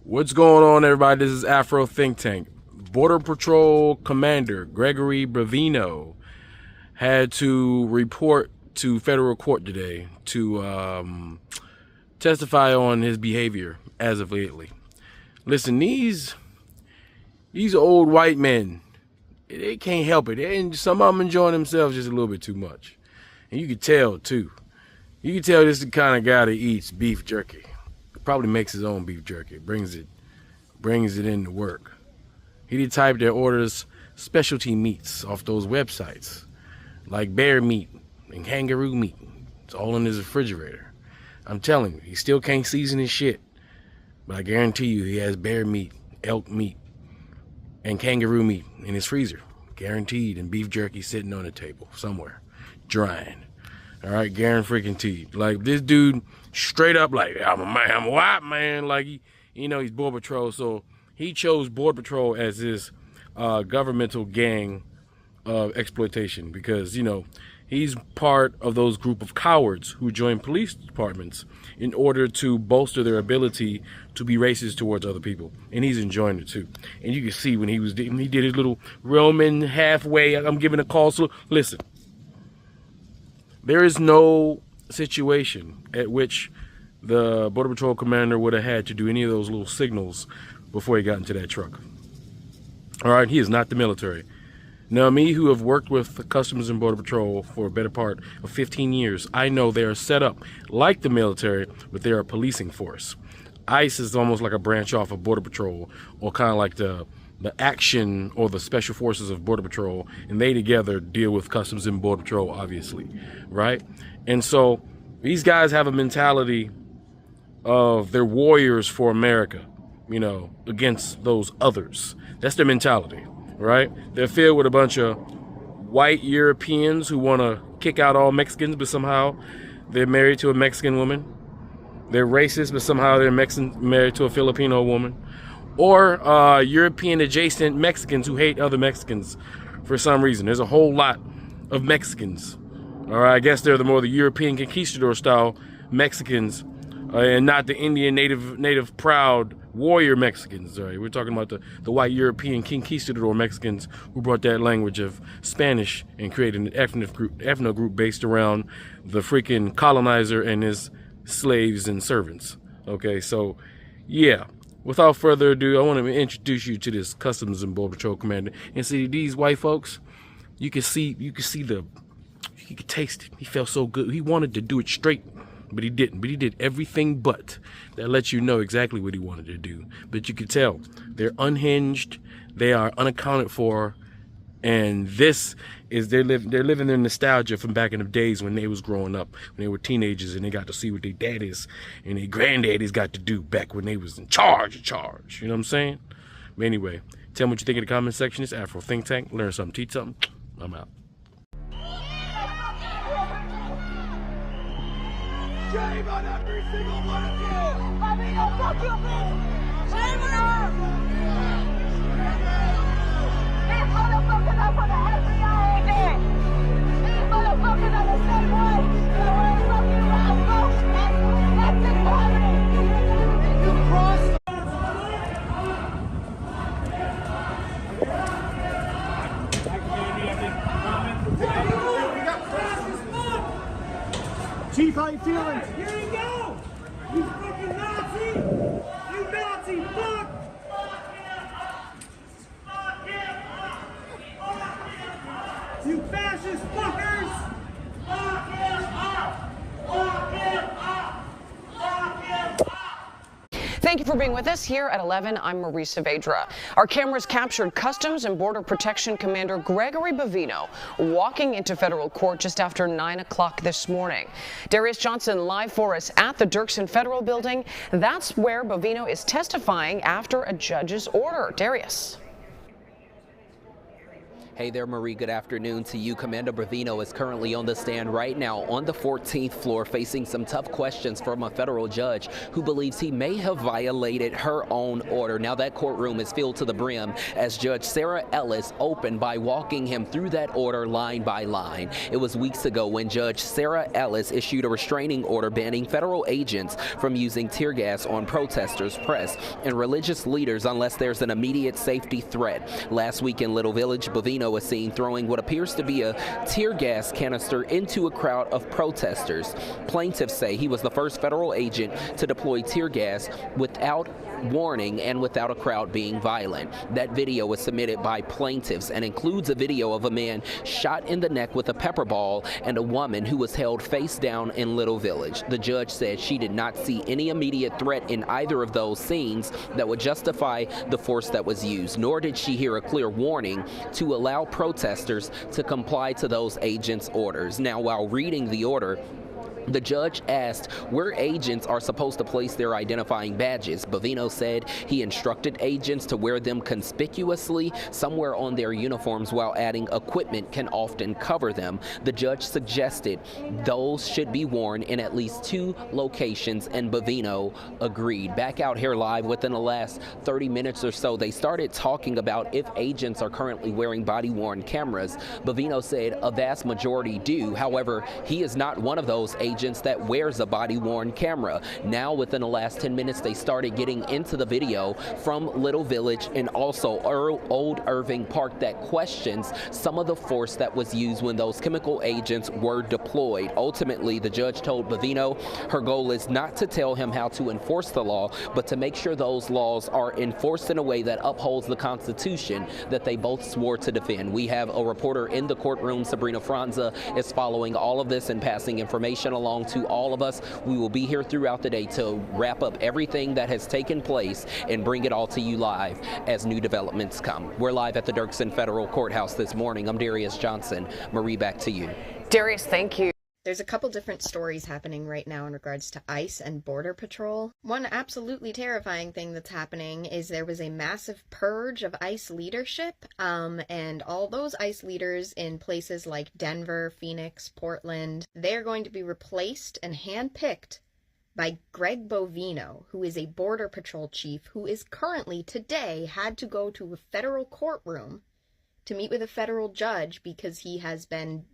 What's going on, everybody? This is Afro Think Tank. Border Patrol Commander Gregory Bravino had to report to federal court today to testify on his behavior as of lately. Listen, these old white men, they can't help it. And some of them enjoying themselves just a little bit too much. And you can tell, too. You can tell this is the kind of guy that eats beef jerky. Probably makes his own beef jerky, brings it into work. He the type that orders specialty meats off those websites, like bear meat and kangaroo meat. It's all in his refrigerator. I'm telling you, he still can't season his shit, but I guarantee you he has bear meat, elk meat, and kangaroo meat in his freezer, guaranteed, and beef jerky sitting on the table somewhere, drying. All right, guaranteed. Like, this dude straight up, like, I'm a white man. Like, he's Border Patrol. So he chose Border Patrol as his governmental gang of exploitation because, he's part of those group of cowards who join police departments in order to bolster their ability to be racist towards other people. And he's enjoying it, too. And you can see when he did his little Roman halfway, I'm giving a call. So listen. There is no situation at which the Border Patrol commander would have had to do any of those little signals before he got into that truck. All right, he is not the military. Now, me, who have worked with the Customs and Border Patrol for a better part of 15 years, I know they are set up like the military, but they are a policing force. ICE is almost like a branch off of Border Patrol, or kind of like the action or the special forces of Border Patrol, and they together deal with Customs and Border Patrol, obviously, right? And so these guys have a mentality of they're warriors for America, against those others. That's their mentality, right? They're filled with a bunch of white Europeans who want to kick out all Mexicans, but somehow they're married to a Mexican woman. They're racist, but somehow they're married to a Filipino woman. Or European adjacent Mexicans who hate other Mexicans for some reason. There's a whole lot of Mexicans. All right, I guess they're the European conquistador style Mexicans, and not the Indian native proud warrior Mexicans. All right, we're talking about the white European conquistador Mexicans who brought that language of Spanish and created an ethno group based around the freaking colonizer and his slaves and servants. Okay, so yeah. Without further ado, I want to introduce you to this Customs and Border Patrol commander. And see, these white folks, you can taste it. He felt so good. He wanted to do it straight, but he didn't. But he did everything but. That lets you know exactly what he wanted to do. But you can tell they're unhinged. They are unaccounted for. And this is they're living their nostalgia from back in the days when they was growing up, when they were teenagers and they got to see what their daddies and their granddaddies got to do back when they was in charge. You know what I'm saying? But anyway, tell me what you think in the comment section. It's Afro Think Tank. Learn something, teach something. I'm out. Shame on every single one of you! Bravino, fuck you, bitch! Shame on them! These motherfuckers are for the FBI agent! These motherfuckers are the same ones that were fucking rascals and Essex Harvey! You crossed. Chief, how you feeling? Here you go! You fucking Nazi! You Nazi fuck! You fascist fuckers! Fuck him up! Fuck him up! Fuck him up! Thank you for being with us here at 11. I'm Marie Saavedra. Our cameras captured Customs and Border Protection Commander Gregory Bravino walking into federal court just after 9 o'clock this morning. Darius Johnson live for us at the Dirksen Federal Building. That's where Bravino is testifying after a judge's order. Darius. Hey there, Marie. Good afternoon to you. Commander Bravino is currently on the stand right now on the 14th floor facing some tough questions from a federal judge who believes he may have violated her own order. Now that courtroom is filled to the brim as Judge Sarah Ellis opened by walking him through that order line by line. It was weeks ago when Judge Sarah Ellis issued a restraining order banning federal agents from using tear gas on protesters, press, and religious leaders unless there's an immediate safety threat. Last week in Little Village, Bravino was seen throwing what appears to be a tear gas canister into a crowd of protesters. Plaintiffs say he was the first federal agent to deploy tear gas without warning and without a crowd being violent. That video was submitted by plaintiffs and includes a video of a man shot in the neck with a pepper ball and a woman who was held face down in Little Village. The judge said she did not see any immediate threat in either of those scenes that would justify the force that was used, nor did she hear a clear warning to allow protesters to comply to those agents' orders. Now, while reading the order, the judge asked where agents are supposed to place their identifying badges. Bavino said he instructed agents to wear them conspicuously somewhere on their uniforms, while adding equipment can often cover them. The judge suggested those should be worn in at least 2 locations, and Bavino agreed. Back out here live within the last 30 minutes or so, they started talking about if agents are currently wearing body-worn cameras. Bavino said a vast majority do. However, he is not one of those agents that wears a body-worn camera. Now, within the last 10 minutes, they started getting into the video from Little Village and also Old Irving Park that questions some of the force that was used when those chemical agents were deployed. Ultimately, the judge told Bavino her goal is not to tell him how to enforce the law, but to make sure those laws are enforced in a way that upholds the Constitution that they both swore to defend. We have a reporter in the courtroom. Sabrina Franza is following all of this and passing information along to all of us. We will be here throughout the day to wrap up everything that has taken place and bring it all to you live as new developments come. We're live at the Dirksen Federal Courthouse this morning. I'm Darius Johnson. Marie, back to you. Darius, thank you. There's a couple different stories happening right now in regards to ICE and Border Patrol. One absolutely terrifying thing that's happening is there was a massive purge of ICE leadership, and all those ICE leaders in places like Denver, Phoenix, Portland, they're going to be replaced and handpicked by Greg Bovino, who is a Border Patrol chief who is currently today had to go to a federal courtroom to meet with a federal judge because he has been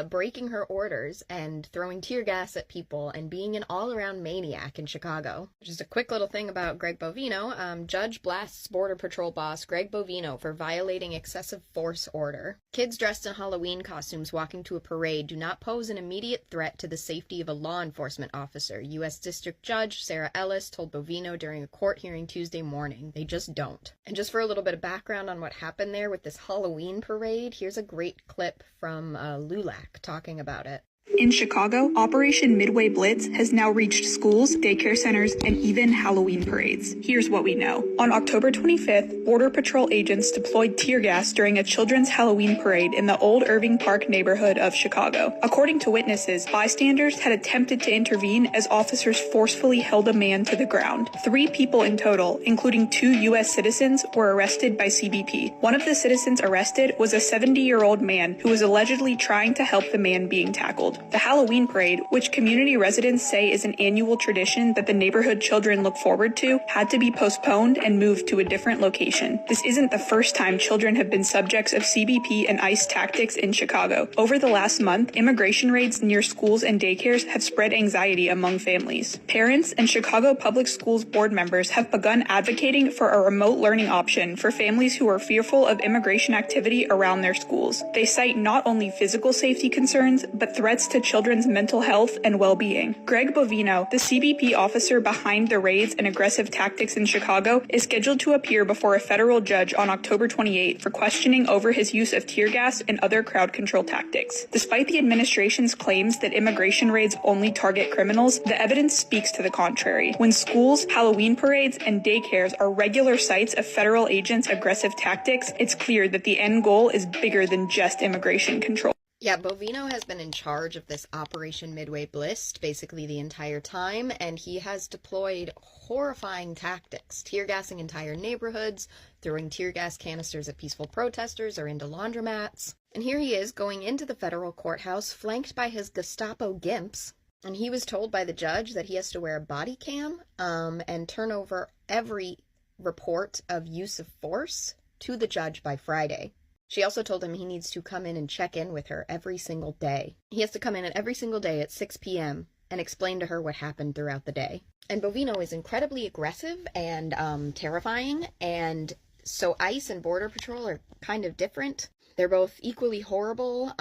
breaking her orders and throwing tear gas at people and being an all-around maniac in Chicago. Just a quick little thing about Greg Bovino. Judge blasts Border Patrol boss Greg Bovino for violating excessive force order. Kids dressed in Halloween costumes walking to a parade do not pose an immediate threat to the safety of a law enforcement officer, U.S. District Judge Sarah Ellis told Bovino during a court hearing Tuesday morning. They just don't. And just for a little bit of background on what happened there with this Halloween parade, here's a great clip from Lula talking about it. In Chicago, Operation Midway Blitz has now reached schools, daycare centers, and even Halloween parades. Here's what we know. On October 25th, Border Patrol agents deployed tear gas during a children's Halloween parade in the Old Irving Park neighborhood of Chicago. According to witnesses, bystanders had attempted to intervene as officers forcefully held a man to the ground. 3 people in total, including 2 U.S. citizens, were arrested by CBP. One of the citizens arrested was a 70-year-old man who was allegedly trying to help the man being tackled. The Halloween parade, which community residents say is an annual tradition that the neighborhood children look forward to, had to be postponed and moved to a different location. This isn't the first time children have been subjects of CBP and ICE tactics in Chicago. Over the last month, immigration raids near schools and daycares have spread anxiety among families. Parents and Chicago Public Schools board members have begun advocating for a remote learning option for families who are fearful of immigration activity around their schools. They cite not only physical safety concerns, but threats to children's mental health and well-being. Greg Bovino, the CBP officer behind the raids and aggressive tactics in Chicago, is scheduled to appear before a federal judge on October 28 for questioning over his use of tear gas and other crowd control tactics. Despite the administration's claims that immigration raids only target criminals, the evidence speaks to the contrary. When schools, Halloween parades, and daycares are regular sites of federal agents' aggressive tactics, it's clear that the end goal is bigger than just immigration control. Yeah, Bovino has been in charge of this Operation Midway Blitz basically the entire time, and he has deployed horrifying tactics, tear gassing entire neighborhoods, throwing tear gas canisters at peaceful protesters or into laundromats. And here he is going into the federal courthouse flanked by his Gestapo gimps, and he was told by the judge that he has to wear a body cam and turn over every report of use of force to the judge by Friday. She also told him he needs to come in and check in with her every single day. He has to come in every single day at 6 p.m. and explain to her what happened throughout the day. And Bovino is incredibly aggressive and terrifying, and so ICE and Border Patrol are kind of different. They're both equally horrible.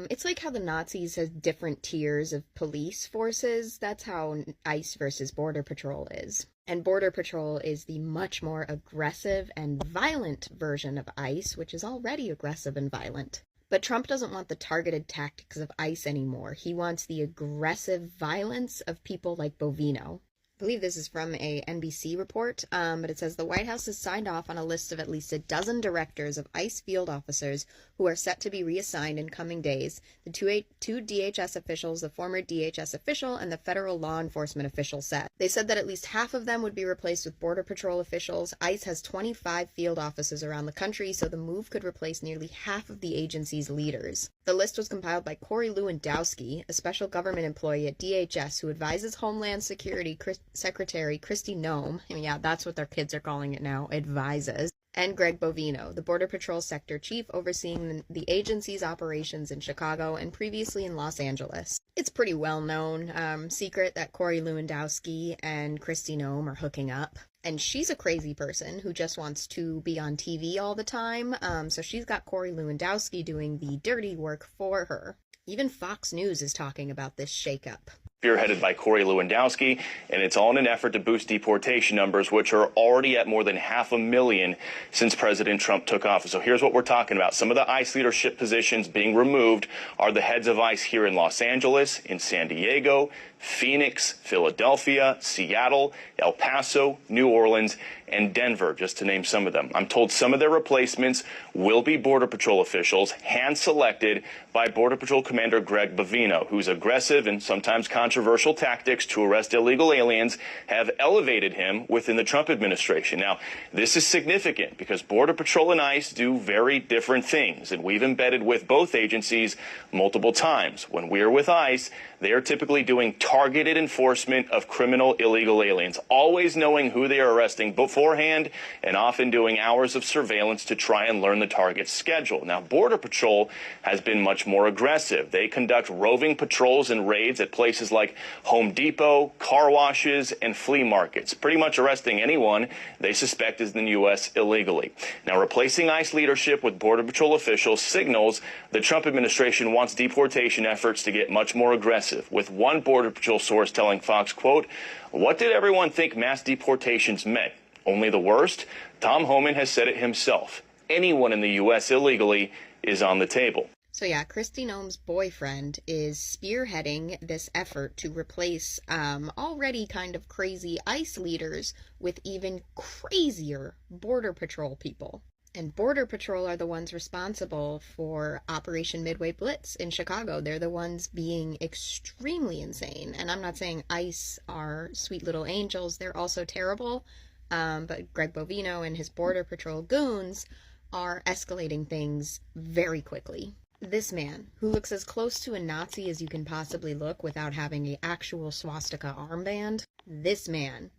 It's like how the Nazis had different tiers of police forces. That's how ICE versus Border Patrol is. And Border Patrol is the much more aggressive and violent version of ICE, which is already aggressive and violent. But Trump doesn't want the targeted tactics of ICE anymore. He wants the aggressive violence of people like Bovino. I believe this is from a NBC report, but it says the White House has signed off on a list of at least a dozen directors of ICE field officers who are set to be reassigned in coming days, the two DHS officials, the former DHS official, and the federal law enforcement official set. They said that at least half of them would be replaced with Border Patrol officials. ICE has 25 field offices around the country, so the move could replace nearly half of the agency's leaders. The list was compiled by Corey Lewandowski, a special government employee at DHS who advises Homeland Security Secretary Kristi Noem, yeah, that's what their kids are calling it now, advises, and Greg Bovino, the Border Patrol sector chief overseeing the agency's operations in Chicago and previously in Los Angeles. It's pretty well-known secret that Corey Lewandowski and Kristi Noem are hooking up. And she's a crazy person who just wants to be on TV all the time, so she's got Corey Lewandowski doing the dirty work for her. Even Fox News is talking about this shakeup. Spearheaded by Corey Lewandowski, and it's all in an effort to boost deportation numbers, which are already at more than 500,000 since President Trump took office. So here's what we're talking about. Some of the ICE leadership positions being removed are the heads of ICE here in Los Angeles, in San Diego, Phoenix, Philadelphia, Seattle, El Paso, New Orleans, and Denver, just to name some of them. I'm told some of their replacements will be Border Patrol officials, hand-selected by Border Patrol Commander Greg Bovino, whose aggressive and sometimes controversial tactics to arrest illegal aliens have elevated him within the Trump administration. Now, this is significant because Border Patrol and ICE do very different things, and we've embedded with both agencies multiple times. When we're with ICE, they are typically doing targeted enforcement of criminal illegal aliens, always knowing who they are arresting beforehand and often doing hours of surveillance to try and learn the target's schedule. Now, Border Patrol has been much more aggressive. They conduct roving patrols and raids at places like Home Depot, car washes, and flea markets, pretty much arresting anyone they suspect is in the U.S. illegally. Now, replacing ICE leadership with Border Patrol officials signals the Trump administration wants deportation efforts to get much more aggressive, with one Border Patrol source telling Fox, quote, "What did everyone think mass deportations meant? Only the worst?" Tom Homan has said it himself. Anyone in the U.S. illegally is on the table. So yeah, Kristi Noem's boyfriend is spearheading this effort to replace already kind of crazy ICE leaders with even crazier Border Patrol people. And Border Patrol are the ones responsible for Operation Midway Blitz in Chicago. They're the ones being extremely insane. And I'm not saying ICE are sweet little angels. They're also terrible. But Greg Bovino and his Border Patrol goons are escalating things very quickly. This man, who looks as close to a Nazi as you can possibly look without having an actual swastika armband, this man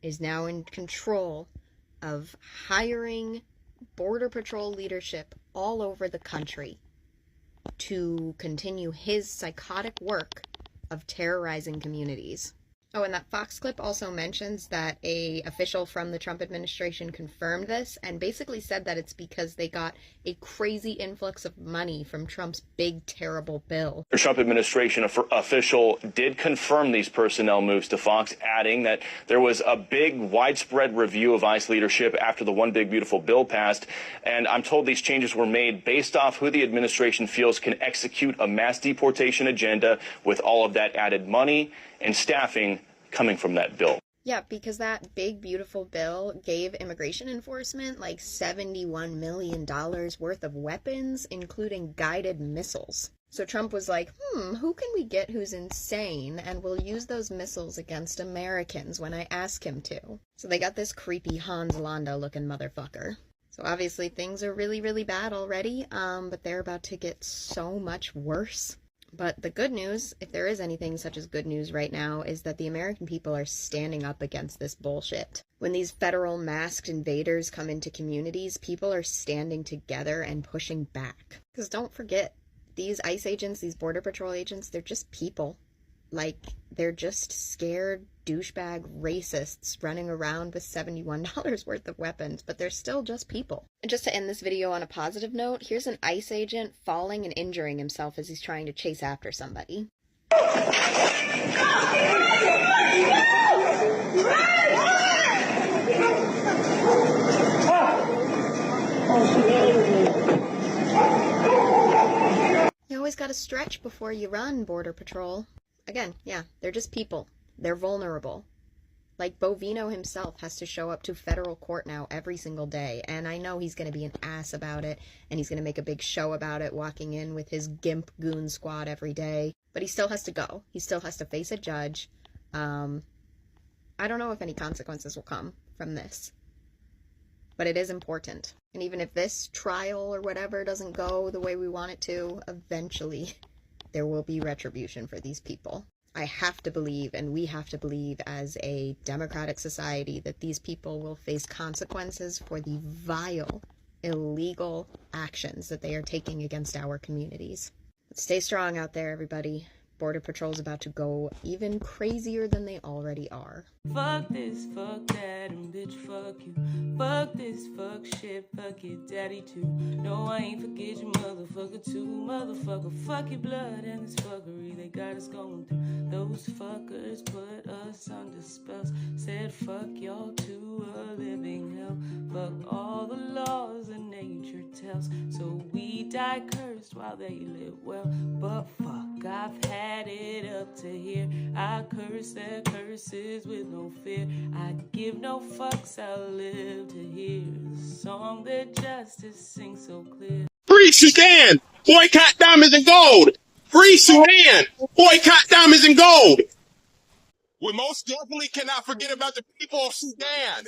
is now in control of hiring Border Patrol leadership all over the country to continue his psychotic work of terrorizing communities. Oh, and that Fox clip also mentions that a official from the Trump administration confirmed this and basically said that it's because they got a crazy influx of money from Trump's big, terrible bill. The Trump administration official did confirm these personnel moves to Fox, adding that there was a big, widespread review of ICE leadership after the One Big Beautiful Bill passed. And I'm told these changes were made based off who the administration feels can execute a mass deportation agenda with all of that added money and staffing coming from that bill. Yeah, because that big, beautiful bill gave immigration enforcement like $71 million worth of weapons, including guided missiles. So Trump was like, who can we get who's insane and will use those missiles against Americans when I ask him to? So they got this creepy Hans Landa looking motherfucker. So obviously things are really, really bad already, but they're about to get so much worse. But the good news, if there is anything such as good news right now, is that the American people are standing up against this bullshit. When these federal masked invaders come into communities, people are standing together and pushing back. Because don't forget, these ICE agents, these Border Patrol agents, they're just people. Like, they're just scared douchebag racists running around with $71 worth of weapons, but they're still just people. And just to end this video on a positive note, here's an ICE agent falling and injuring himself as he's trying to chase after somebody. You always gotta stretch before you run, Border Patrol. Again, yeah, they're just people. They're vulnerable. Like, Bovino himself has to show up to federal court now every single day, and I know he's going to be an ass about it, and he's going to make a big show about it, walking in with his GIMP goon squad every day, but he still has to go. He still has to face a judge. I don't know if any consequences will come from this, but it is important. And even if this trial or whatever doesn't go the way we want it to, eventually there will be retribution for these people. I have to believe, and we have to believe as a democratic society, that these people will face consequences for the vile, illegal actions that they are taking against our communities. But stay strong out there, everybody. Border Patrol's about to go even crazier than they already are. Fuck this, fuck that, and bitch, fuck you. Fuck this, fuck shit, fuck your daddy too. No, I ain't forget you, motherfucker too. Motherfucker, fuck your blood and this fuckery they got us going through. Those fuckers put us under spells. Said fuck y'all to a living hell. Fuck all the laws that nature tells. So we die cursed while they live well. But fuck, I've had it up to here. I curse their curses with no fear. I give no fucks, I'll live to hear the song that justice sings so clear. Free Sudan! Boycott diamonds and gold! Free Sudan! Boycott diamonds and gold! We most definitely cannot forget about the people of Sudan!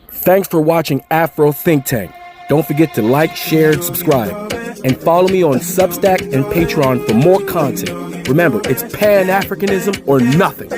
Thanks for watching Afro Think Tank. Don't forget to like, share, and subscribe. And follow me on Substack and Patreon for more content. Remember, it's Pan-Africanism or nothing.